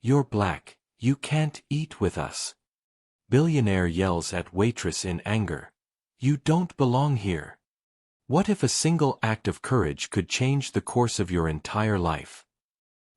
"You're black, you can't eat with us." Billionaire yells at Waitress in anger. "You don't belong here." What if a single act of courage could change the course of your entire life?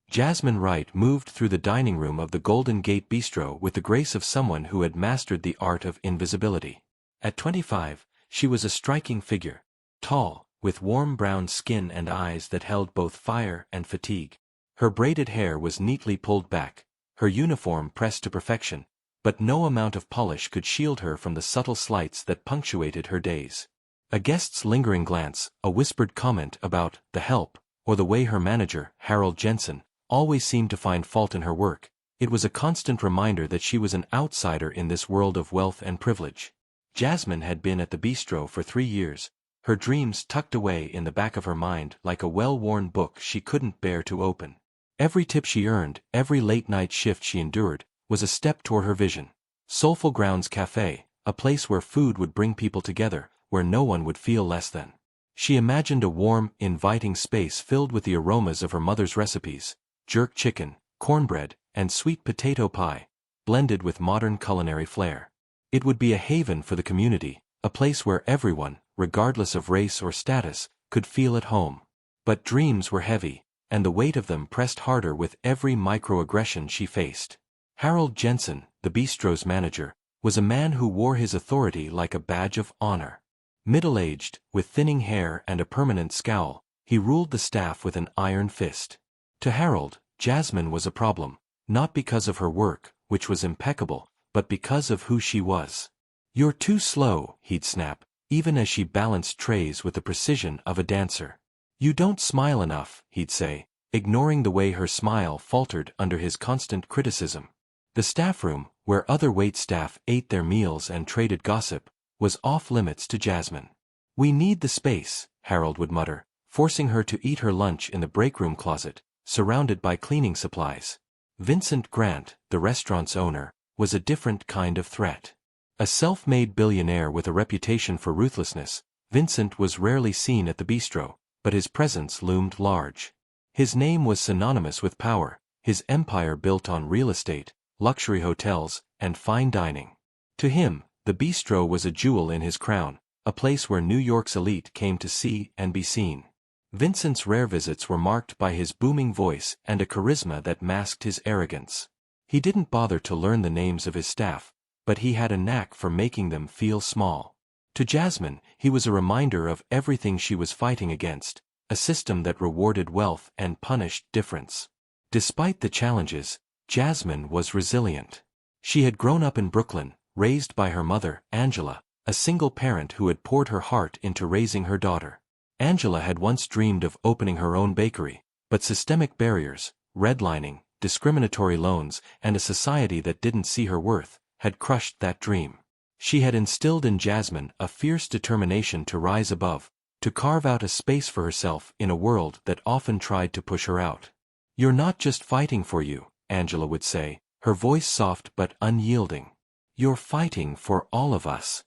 Jasmine Wright moved through the dining room of the Golden Gate Bistro with the grace of someone who had mastered the art of invisibility. At 25, she was a striking figure, tall, with warm brown skin and eyes that held both fire and fatigue. Her braided hair was neatly pulled back, her uniform pressed to perfection, but no amount of polish could shield her from the subtle slights that punctuated her days. A guest's lingering glance, a whispered comment about the help, or the way her manager, Harold Jensen, always seemed to find fault in her work. It was a constant reminder that she was an outsider in this world of wealth and privilege. Jasmine had been at the bistro for 3 years, her dreams tucked away in the back of her mind like a well-worn book she couldn't bear to open. Every tip she earned, every late-night shift she endured, was a step toward her vision. Soulful Grounds Café, a place where food would bring people together, where no one would feel less than. She imagined a warm, inviting space filled with the aromas of her mother's recipes, jerk chicken, cornbread, and sweet potato pie, blended with modern culinary flair. It would be a haven for the community, a place where everyone, regardless of race or status, could feel at home. But dreams were heavy, and the weight of them pressed harder with every microaggression she faced. Harold Jensen, the bistro's manager, was a man who wore his authority like a badge of honor. Middle-aged, with thinning hair and a permanent scowl, he ruled the staff with an iron fist. To Harold, Jasmine was a problem, not because of her work, which was impeccable, but because of who she was. "You're too slow," he'd snap, even as she balanced trays with the precision of a dancer. "You don't smile enough," he'd say, ignoring the way her smile faltered under his constant criticism. The staff room, where other waitstaff ate their meals and traded gossip, was off-limits to Jasmine. "We need the space," Harold would mutter, forcing her to eat her lunch in the breakroom closet, surrounded by cleaning supplies. Vincent Grant, the restaurant's owner, was a different kind of threat. A self-made billionaire with a reputation for ruthlessness, Vincent was rarely seen at the bistro, but his presence loomed large. His name was synonymous with power, his empire built on real estate, luxury hotels, and fine dining. To him, the bistro was a jewel in his crown, a place where New York's elite came to see and be seen. Vincent's rare visits were marked by his booming voice and a charisma that masked his arrogance. He didn't bother to learn the names of his staff, but he had a knack for making them feel small. To Jasmine, he was a reminder of everything she was fighting against, a system that rewarded wealth and punished difference. Despite the challenges, Jasmine was resilient. She had grown up in Brooklyn, raised by her mother, Angela, a single parent who had poured her heart into raising her daughter. Angela had once dreamed of opening her own bakery, but systemic barriers, redlining, discriminatory loans, and a society that didn't see her worth, had crushed that dream. She had instilled in Jasmine a fierce determination to rise above, to carve out a space for herself in a world that often tried to push her out. "You're not just fighting for you," Angela would say, her voice soft but unyielding. "You're fighting for all of us."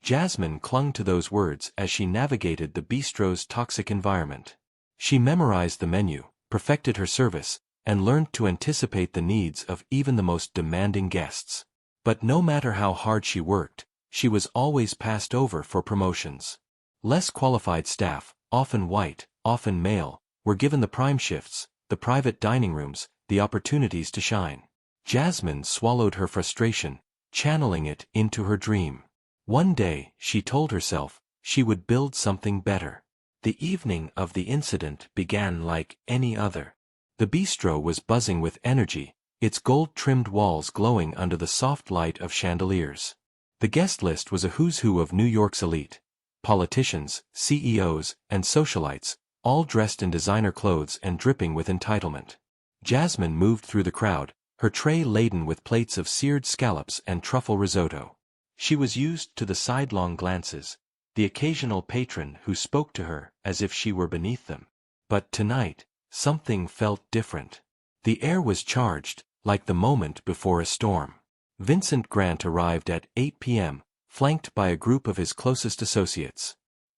Jasmine clung to those words as she navigated the bistro's toxic environment. She memorized the menu, perfected her service, and learned to anticipate the needs of even the most demanding guests. But no matter how hard she worked, she was always passed over for promotions. Less qualified staff, often white, often male, were given the prime shifts, the private dining rooms, the opportunities to shine. Jasmine swallowed her frustration, channeling it into her dream. One day, she told herself, she would build something better. The evening of the incident began like any other. The bistro was buzzing with energy, its gold-trimmed walls glowing under the soft light of chandeliers. The guest list was a who's who of New York's elite. Politicians, CEOs, and socialites, all dressed in designer clothes and dripping with entitlement. Jasmine moved through the crowd, her tray laden with plates of seared scallops and truffle risotto. She was used to the sidelong glances, the occasional patron who spoke to her as if she were beneath them. But tonight, something felt different. The air was charged, like the moment before a storm. Vincent Grant arrived at 8 p.m., flanked by a group of his closest associates.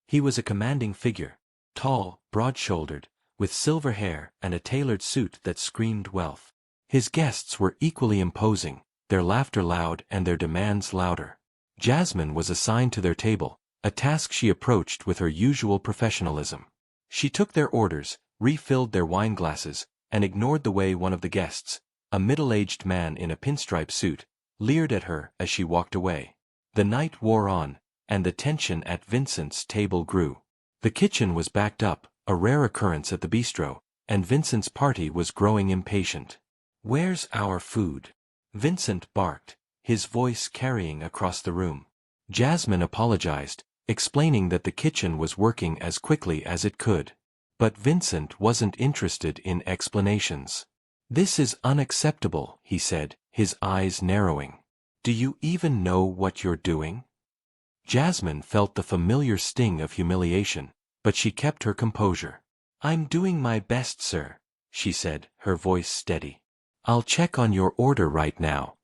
He was a commanding figure, tall, broad-shouldered, with silver hair and a tailored suit that screamed wealth. His guests were equally imposing, their laughter loud and their demands louder. Jasmine was assigned to their table, a task she approached with her usual professionalism. She took their orders, refilled their wine glasses, and ignored the way one of the guests, a middle-aged man in a pinstripe suit, leered at her as she walked away. The night wore on, and the tension at Vincent's table grew. The kitchen was backed up, a rare occurrence at the bistro, and Vincent's party was growing impatient. "Where's our food?" Vincent barked, his voice carrying across the room. Jasmine apologized, explaining that the kitchen was working as quickly as it could. But Vincent wasn't interested in explanations. "This is unacceptable," he said, his eyes narrowing. "Do you even know what you're doing?" Jasmine felt the familiar sting of humiliation, but she kept her composure. "I'm doing my best, sir," she said, her voice steady. "I'll check on your order right now."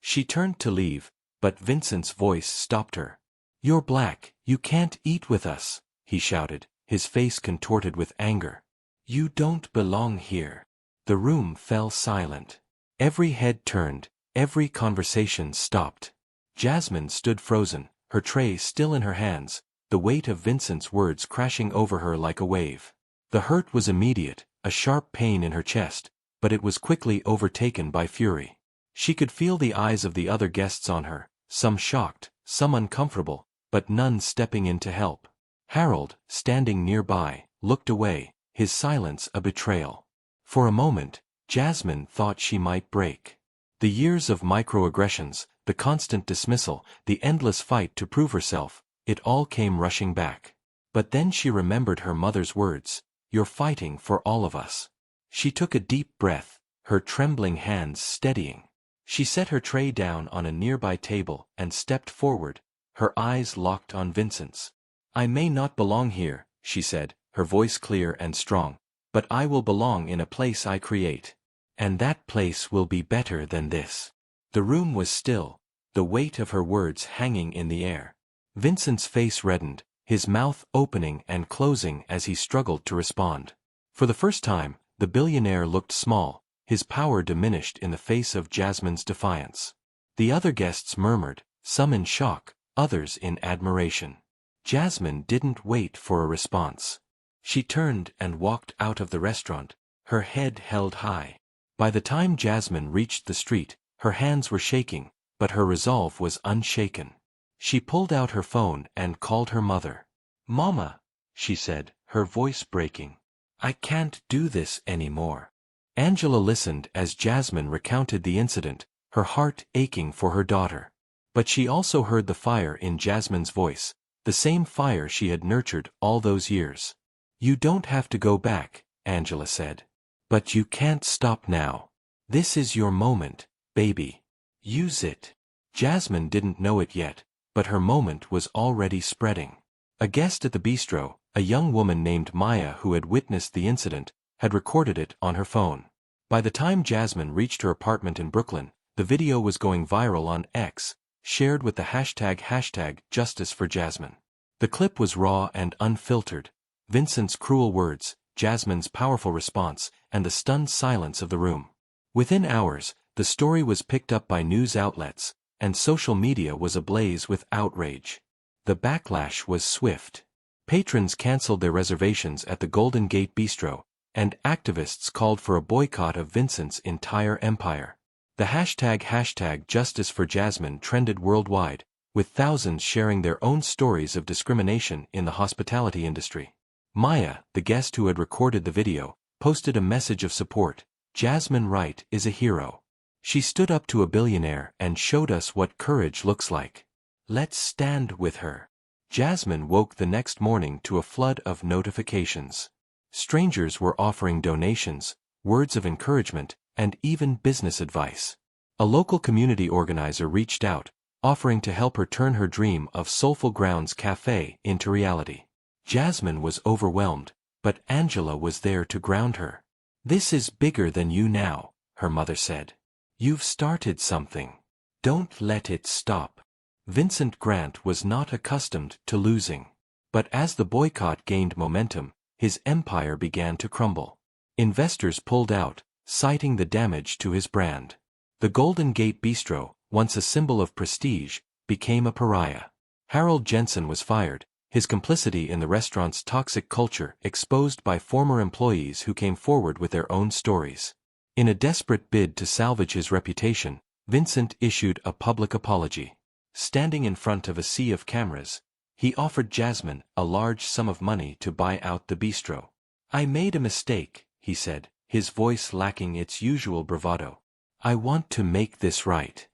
She turned to leave, but Vincent's voice stopped her. "You're black, you can't eat with us," he shouted, his face contorted with anger. "You don't belong here." The room fell silent. Every head turned, every conversation stopped. Jasmine stood frozen, her tray still in her hands, the weight of Vincent's words crashing over her like a wave. The hurt was immediate, a sharp pain in her chest, but it was quickly overtaken by fury. She could feel the eyes of the other guests on her, some shocked, some uncomfortable, but none stepping in to help. Harold, standing nearby, looked away, his silence a betrayal. For a moment, Jasmine thought she might break. The years of microaggressions, the constant dismissal, the endless fight to prove herself, it all came rushing back. But then she remembered her mother's words, "You're fighting for all of us." She took a deep breath, her trembling hands steadying. She set her tray down on a nearby table and stepped forward, her eyes locked on Vincent's. "I may not belong here," she said, her voice clear and strong, "but I will belong in a place I create. And that place will be better than this." The room was still, the weight of her words hanging in the air. Vincent's face reddened, his mouth opening and closing as he struggled to respond. For the first time, the billionaire looked small, his power diminished in the face of Jasmine's defiance. The other guests murmured, some in shock, others in admiration. Jasmine didn't wait for a response. She turned and walked out of the restaurant, her head held high. By the time Jasmine reached the street, her hands were shaking, but her resolve was unshaken. She pulled out her phone and called her mother. "Mama," she said, her voice breaking. "I can't do this anymore." Angela listened as Jasmine recounted the incident, her heart aching for her daughter. But she also heard the fire in Jasmine's voice, the same fire she had nurtured all those years. "You don't have to go back," Angela said. "But you can't stop now. This is your moment, baby. Use it." Jasmine didn't know it yet, but her moment was already spreading. A guest at the bistro, a young woman named Maya who had witnessed the incident, had recorded it on her phone. By the time Jasmine reached her apartment in Brooklyn, the video was going viral on X, shared with the hashtag Justice for Jasmine. The clip was raw and unfiltered, Vincent's cruel words, Jasmine's powerful response, and the stunned silence of the room. Within hours, the story was picked up by news outlets, and social media was ablaze with outrage. The backlash was swift. Patrons canceled their reservations at the Golden Gate Bistro, and activists called for a boycott of Vincent's entire empire. The hashtag Justice for Jasmine trended worldwide, with thousands sharing their own stories of discrimination in the hospitality industry. Maya, the guest who had recorded the video, posted a message of support. "Jasmine Wright is a hero. She stood up to a billionaire and showed us what courage looks like. Let's stand with her." Jasmine woke the next morning to a flood of notifications. Strangers were offering donations, words of encouragement, and even business advice. A local community organizer reached out, offering to help her turn her dream of Soulful Grounds Cafe into reality. Jasmine was overwhelmed, but Angela was there to ground her. "This is bigger than you now," her mother said. "You've started something. Don't let it stop." Vincent Grant was not accustomed to losing. But as the boycott gained momentum, his empire began to crumble. Investors pulled out, citing the damage to his brand. The Golden Gate Bistro, once a symbol of prestige, became a pariah. Harold Jensen was fired, his complicity in the restaurant's toxic culture exposed by former employees who came forward with their own stories. In a desperate bid to salvage his reputation, Vincent issued a public apology. Standing in front of a sea of cameras, he offered Jasmine a large sum of money to buy out the bistro. "I made a mistake," he said, his voice lacking its usual bravado. "I want to make this right."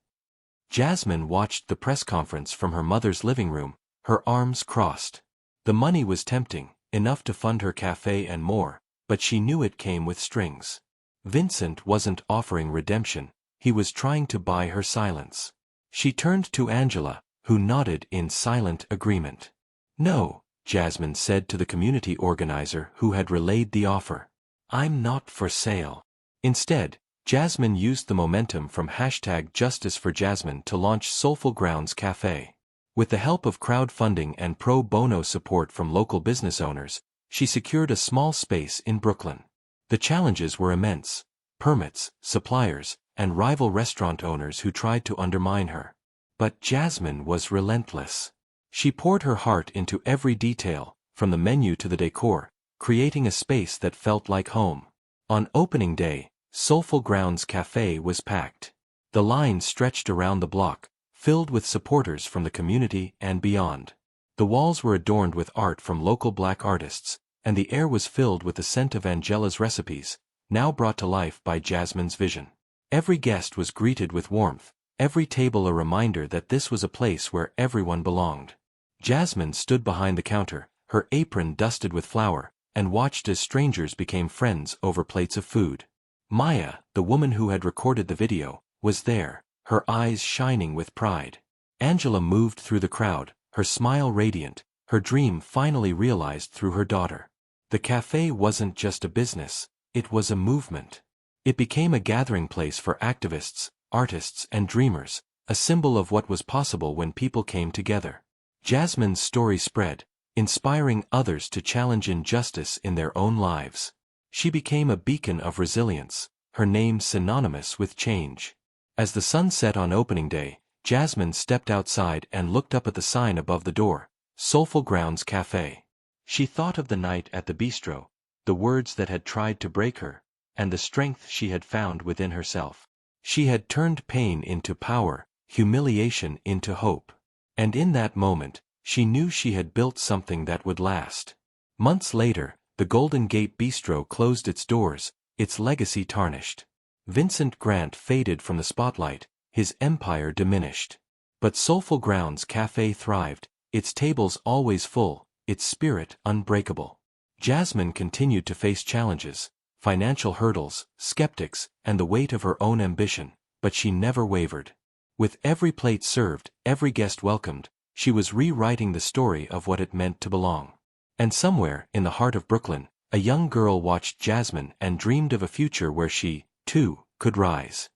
Jasmine watched the press conference from her mother's living room, her arms crossed. The money was tempting, enough to fund her cafe and more, but she knew it came with strings. Vincent wasn't offering redemption, he was trying to buy her silence. She turned to Angela, who nodded in silent agreement. "No," Jasmine said to the community organizer who had relayed the offer. "I'm not for sale." Instead, Jasmine used the momentum from #JusticeForJasmine to launch Soulful Grounds Cafe. With the help of crowdfunding and pro bono support from local business owners, she secured a small space in Brooklyn. The challenges were immense: permits, suppliers, and rival restaurant owners who tried to undermine her. But Jasmine was relentless. She poured her heart into every detail, from the menu to the decor, creating a space that felt like home. On opening day, Soulful Grounds Cafe was packed. The line stretched around the block, filled with supporters from the community and beyond. The walls were adorned with art from local Black artists, and the air was filled with the scent of Angela's recipes, now brought to life by Jasmine's vision. Every guest was greeted with warmth, every table a reminder that this was a place where everyone belonged. Jasmine stood behind the counter, her apron dusted with flour, and watched as strangers became friends over plates of food. Maya, the woman who had recorded the video, was there, her eyes shining with pride. Angela moved through the crowd, her smile radiant, her dream finally realized through her daughter. The cafe wasn't just a business, it was a movement. It became a gathering place for activists, artists, and dreamers, a symbol of what was possible when people came together. Jasmine's story spread, inspiring others to challenge injustice in their own lives. She became a beacon of resilience, her name synonymous with change. As the sun set on opening day, Jasmine stepped outside and looked up at the sign above the door, Soulful Grounds Cafe. She thought of the night at the bistro, the words that had tried to break her, and the strength she had found within herself. She had turned pain into power, humiliation into hope. And in that moment, she knew she had built something that would last. Months later, the Golden Gate Bistro closed its doors, its legacy tarnished. Vincent Grant faded from the spotlight, his empire diminished. But Soulful Grounds Cafe thrived, its tables always full, its spirit unbreakable. Jasmine continued to face challenges, financial hurdles, skeptics, and the weight of her own ambition, but she never wavered. With every plate served, every guest welcomed, she was rewriting the story of what it meant to belong. And somewhere, in the heart of Brooklyn, a young girl watched Jasmine and dreamed of a future where she, too, could rise.